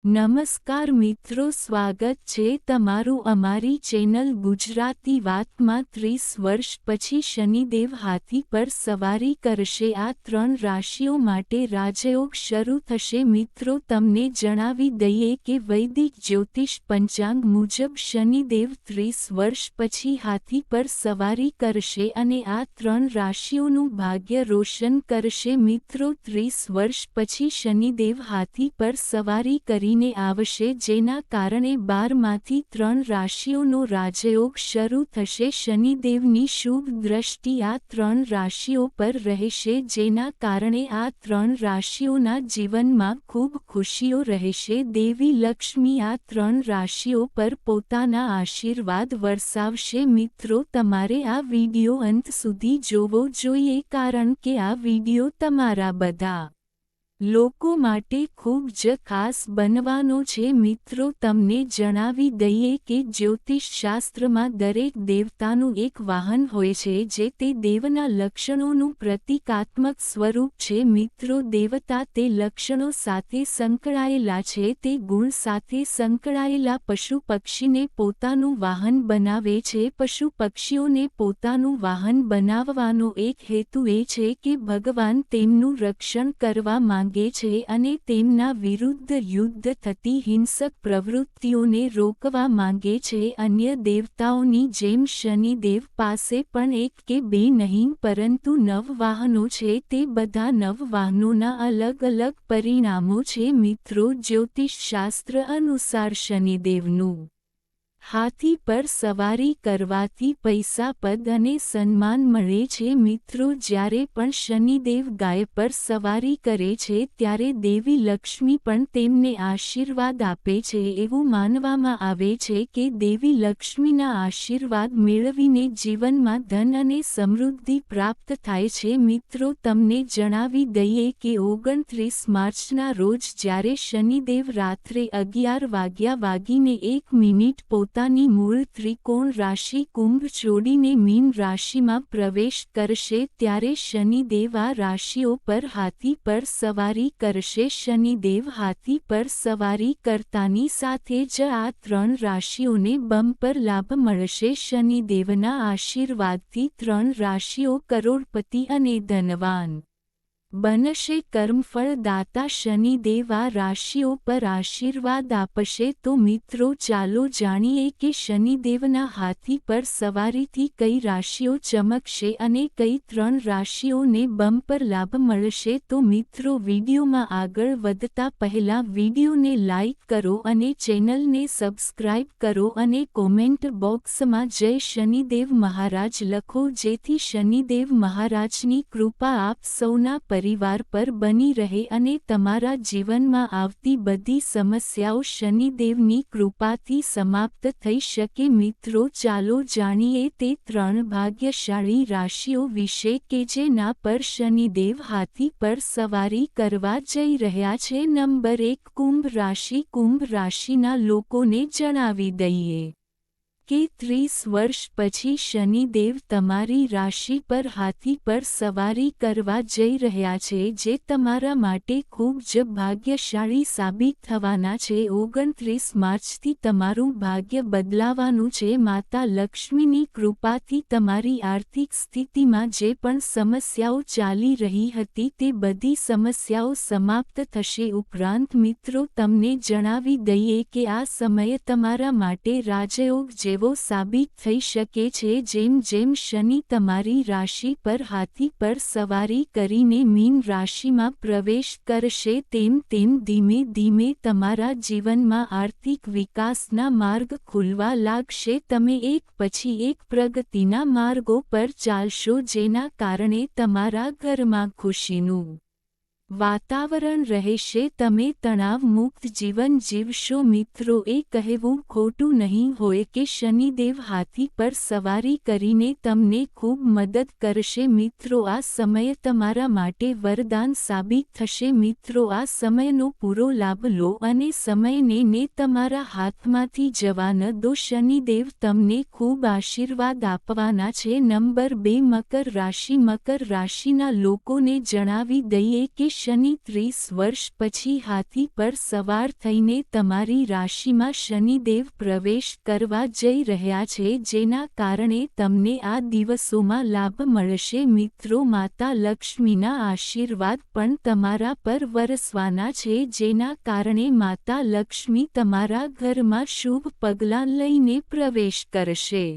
નમસ્કાર મિત્રો, સ્વાગત છે તમારું અમારી ચેનલ ગુજરાતી વાતમાં। 30 વર્ષ પછી શનિદેવ હાથી પર સવારી કરશે। આ 3 રાશિઓ માટે રાજયોગ શરૂ થશે। મિત્રો, તમને જણાવી દઈએ કે વૈદિક જ્યોતિષ પંચાંગ મુજબ શનિદેવ 30 વર્ષ પછી હાથી પર સવારી કરશે અને આ 3 રાશિઓનું ભાગ્ય રોશન કરશે। મિત્રો, 30 વર્ષ પછી શનિદેવ હાથી પર સવારી કરી આવશે, જેના કારણે 12 માંથી 3 રાશિઓનો રાજયોગ શરૂ થશે। શનિદેવની શુભ દ્રષ્ટિ આ 3 રાશિઓ પર રહેશે, જેના કારણે આ 3 રાશિઓના જીવનમાં ખૂબ ખુશીઓ રહેશે। દેવી લક્ષ્મી આ 3 રાશિઓ પર પોતાના આશીર્વાદ વરસાવશે। મિત્રો, તમારે આ વિડિયો અંત સુધી જોવો જોઈએ, કારણ કે આ વિડિયો તમારા બધા લોકો માટે ખૂબ જ ખાસ બનવાનો છે। મિત્રો, તમને જણાવી દઈએ કે જ્યોતિષ શાસ્ત્રમાં દરેક દેવતાનું એક વાહન હોય છે, જે તે દેવના લક્ષણોનું પ્રતીકાત્મક સ્વરૂપ છે। મિત્રો, દેવતા તે લક્ષણો સાથે સંકળાયેલા છે, તે ગુણ સાથે સંકળાયેલા પશુ પક્ષીને પોતાનું વાહન બનાવે છે। પશુ પક્ષીઓને પોતાનું વાહન બનાવવાનો એક હેતુ એ છે કે ભગવાન તેમનું રક્ષણ કરવા માંગે છે અને તેમના વિરુદ્ધ યુદ્ધ થતી હિંસક પ્રવૃત્તિઓને રોકવા માંગે છે। અન્ય દેવતાઓની જેમ શનિદેવ પાસે પણ એક કે બે નહીં, પરંતુ 9 વાહનો છે। તે બધા 9 વાહનોના અલગ અલગ પરિણામો છે। મિત્રો, જ્યોતિષ શાસ્ત્ર અનુસાર શનિદેવનું હાથી પર સવારી કરવાથી પૈસા, પદ અને સન્માન મળે છે। મિત્રો, જ્યારે પણ શનિદેવ ગાય પર સવારી કરે છે, ત્યારે દેવી લક્ષ્મી પણ તેમને આશીર્વાદ આપે છે। એવું માનવામાં આવે છે કે દેવી લક્ષ્મીના આશીર્વાદ મેળવીને જીવનમાં ધન અને સમૃદ્ધિ પ્રાપ્ત થાય છે। મિત્રો, તમને જણાવી દઈએ કે 29 માર્ચના રોજ જ્યારે શનિદેવ રાત્રે 11:01 પોતાની મૂળ ત્રિકોણ રાશિ કુંભ છોડીને મીન રાશિમાં પ્રવેશ કરશે, ત્યારે શનિદેવ આ રાશિઓ પર હાથી પર સવારી કરશે। શનિદેવ હાથી પર સવારી કરતાની સાથે જ આ 3 રાશિઓને બમ્પર લાભ મળશે। શનિદેવના આશીર્વાદથી 3 રાશિઓ કરોડપતિ અને ધનવાન બનશે। કર્મફળ દાતા શનિદેવ આ રાશિઓ પર આશીર્વાદ આપશે। તો મિત્રો, ચાલો જાણીએ કે શનિદેવના હાથી પર સવારીથી કઈ રાશિઓ ચમકશે અને કઈ 3 રાશિઓને બમ્પર લાભ મળશે। તો મિત્રો, વિડીયોમાં આગળ વધતા પહેલા વિડીયોને લાઇક કરો અને ચેનલને સબસ્ક્રાઇબ કરો અને કોમેન્ટ બોક્સમાં જય શનિદેવ મહારાજ લખો, જેથી શનિદેવ મહારાજની કૃપા આપ સૌના પરિવાર પર બની રહે અને તમારા જીવનમાં આવતી બધી સમસ્યાઓ શનિદેવની કૃપાથી સમાપ્ત થઈ શકે। મિત્રો, ચાલો જાણીએ તે 3 ભાગ્યશાળી રાશિઓ વિશે કે જેના પર શનિદેવ હાથી પર સવારી કરવા જઈ રહ્યા છે। નંબર 1, કુંભ રાશિ। કુંભ રાશિના લોકોને જણાવી દઈએ કે 30 વર્ષ પછી શનિદેવ તમારી રાશિ પર હાથી પર સવારી કરવા જઈ રહ્યા છે, જે તમારા માટે ખૂબ જ ભાગ્યશાળી સાબિત થવાના છે। 29 માર્ચથી તમારું ભાગ્ય બદલાવાનું છે। માતા લક્ષ્મીની કૃપાથી તમારી આર્થિક સ્થિતિમાં જે પણ સમસ્યાઓ ચાલી રહી હતી, તે બધી સમસ્યાઓ સમાપ્ત થશે। ઉપરાંત મિત્રો, તમને જણાવી દઈએ કે આ સમય તમારા માટે રાજયોગ જેવો સાબિત થઈ શકે છે। જેમ જેમ શનિ તમારી રાશિ પર હાથી પર સવારી કરીને મીન રાશિમાં પ્રવેશ કરશે, તેમ તેમ ધીમે ધીમે તમારા જીવનમાં આર્થિક વિકાસના માર્ગ ખુલવા લાગશે। તમે એક પછી એક પ્રગતિના માર્ગો પર ચાલશો, જેના કારણે તમારા ઘરમાં ખુશીનું વાતાવરણ રહેશે। તમે તણાવ મુક્ત જીવન જીવશો। મિત્રો, એ કહેવું ખોટું નહીં હોય કે શનિદેવ હાથી પર સવારી કરીને તમને ખૂબ મદદ કરશે। મિત્રો, આ સમય તમારા માટે વરદાન સાબિત થશે। મિત્રો, આ સમયનો પૂરો લાભ લો અને સમયને તમારા હાથમાંથી જવા ન દો। શનિદેવ તમને ખૂબ આશીર્વાદ આપવાના છે। નંબર 2, મકર રાશિ। મકર રાશિના લોકોને જણાવી દઈએ કે શનિ 30 વર્ષ પછી હાથી પર સવાર થઈને તમારી રાશિમાં શનિદેવ પ્રવેશ કરવા જઈ રહ્યા છે, જેના કારણે તમને આ દિવસોમાં લાભ મળશે. મિત્રો, માતા લક્ષ્મીના આશીર્વાદ પણ તમારા પર વરસવાના છે, જેના કારણે માતા લક્ષ્મી તમારા ઘરમાં શુભ પગલાં લઈને પ્રવેશ કરશે.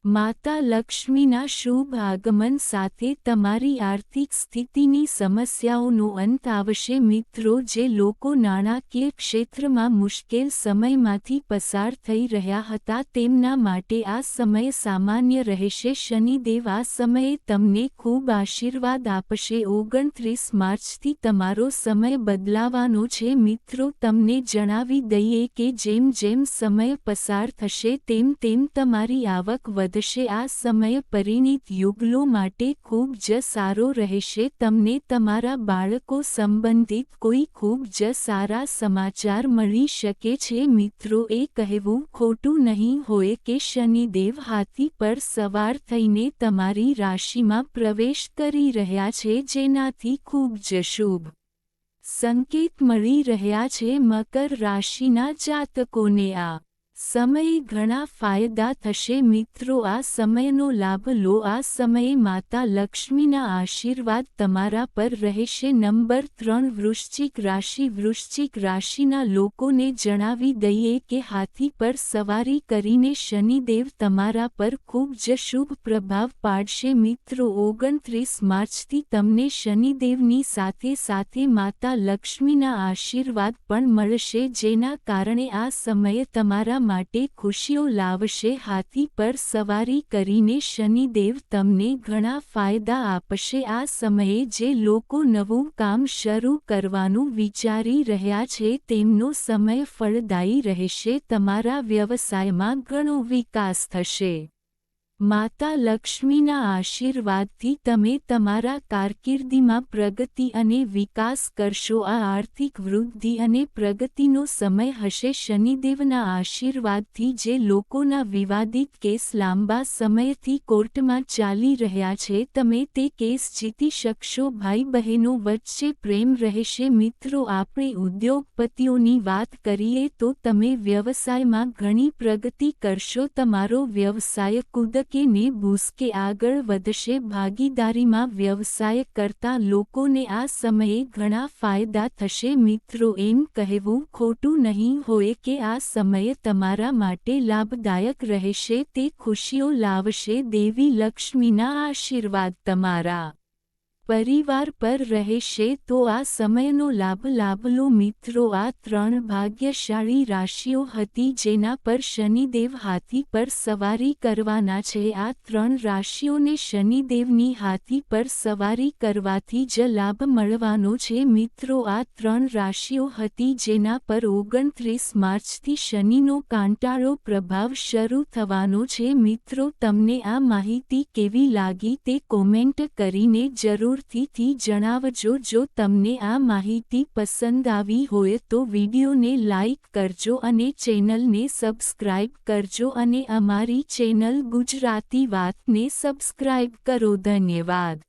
માતા લક્ષ્મીના શુભ આગમન સાથે તમારી આર્થિક સ્થિતિની સમસ્યાઓનો અંત આવશે. મિત્રો, જે લોકો નાણાકીય ક્ષેત્રમાં મુશ્કેલ સમયમાંથી પસાર થઈ રહ્યા હતા તેમના માટે આ સમય સામાન્ય રહેશે. શનિદેવ આ સમયે તમને ખૂબ આશીર્વાદ આપશે. 29 માર્ચથી તમારો સમય બદલાવાનો છે. મિત્રો, તમને જણાવી દઈએ કે જેમ જેમ સમય પસાર થશે તેમ તેમ તમારી આવક વધશે. આ સમય પરિણીત યુગલો માટે ખૂબ જ સારો રહેશે. તમને તમારા બાળકો સંબંધિત કોઈ ખૂબ જ સારા સમાચાર મળી શકે છે. મિત્રો, એ કહેવું ખોટું નહીં હોય કે શનિદેવ હાથી પર સવાર થઈને તમારી રાશિમાં પ્રવેશ કરી રહ્યા છે, જેનાથી ખૂબ જ શુભ સંકેત મળી રહ્યા છે. મકર રાશિના જાતકોને આ સમયે ઘણા ફાયદા થશે. મિત્રો, આ સમયનો લાભ લો. આ સમયે માતા લક્ષ્મીના આશીર્વાદ તમારા પર રહેશે. નંબર 3, વૃશ્ચિક રાશિ. વૃશ્ચિક રાશિના લોકોને જણાવી દઈએ કે હાથી પર સવારી કરીને શનિદેવ તમારા પર ખૂબ જ શુભ પ્રભાવ પાડશે. મિત્રો, 29 માર્ચથી તમને શનિદેવની સાથે સાથે માતા લક્ષ્મીના આશીર્વાદ પણ મળશે, જેના કારણે આ સમય તમારા માટે ખુશીઓ લાવશે. હાથી પર સવારી કરીને શનિદેવ તમને ઘણા ફાયદા આપશે. આ સમયે જે લોકો નવું કામ શરૂ કરવાનું વિચારી રહ્યા છે તેમનો સમય ફળદાયી રહેશે. તમારા વ્યવસાયમાં ઘણો વિકાસ થશે. માતા લક્ષ્મીના આશીર્વાદથી તમે તમારા કારકિર્દીમાં પ્રગતિ અને વિકાસ કરશો. આ આર્થિક વૃદ્ધિ અને પ્રગતિનો સમય હશે. શનિદેવના આશીર્વાદથી જે લોકોના વિવાદિત કેસ લાંબા સમયથી કોર્ટમાં ચાલી રહ્યા છે તમે તે કેસ જીતી શકશો. ભાઈ બહેનો વચ્ચે પ્રેમ રહેશે. મિત્રો, આપણે ઉદ્યોગપતિઓની વાત કરીએ તો તમે વ્યવસાયમાં ઘણી પ્રગતિ કરશો. તમારો વ્યવસાય કૂદકે ને ભૂસકે આગળ વધશે. ભાગીદારીમાં વ્યવસાય કરતા લોકોને આ સમયે ઘણા ફાયદા થશે. મિત્રો, એમ કહેવું ખોટું નહીં હોય કે આ સમય તમારા માટે લાભદાયક રહેશે. તે ખુશીઓ લાવશે. દેવી લક્ષ્મીના આશીર્વાદ તમારા પરિવાર પર રહેશે. તો આ સમયનો લાભ લો. મિત્રો, આ 3 ભાગ્યશાળી રાશિઓ હતી જેના પર શનિદેવ હાથી પર સવારી કરવાના છે. આ 3 રાશિઓને શનિદેવની હાથી પર સવારી કરવાથી જ લાભ મળવાનો છે. મિત્રો, આ 3 રાશિઓ હતી જેના પર 29 માર્ચથી શનિનો કાંટાળો પ્રભાવ શરૂ થવાનો છે. મિત્રો, તમને આ માહિતી કેવી લાગી તે કોમેન્ટ કરીને જરૂર થી જણાવજો. જો તમને આ માહિતી પસંદ આવી હોય તો વિડીયોને લાઇક કરજો અને ચેનલને સબસ્ક્રાઇબ કરજો અને અમારી ચેનલ ગુજરાતી વાતને સબસ્ક્રાઇબ કરો. ધન્યવાદ.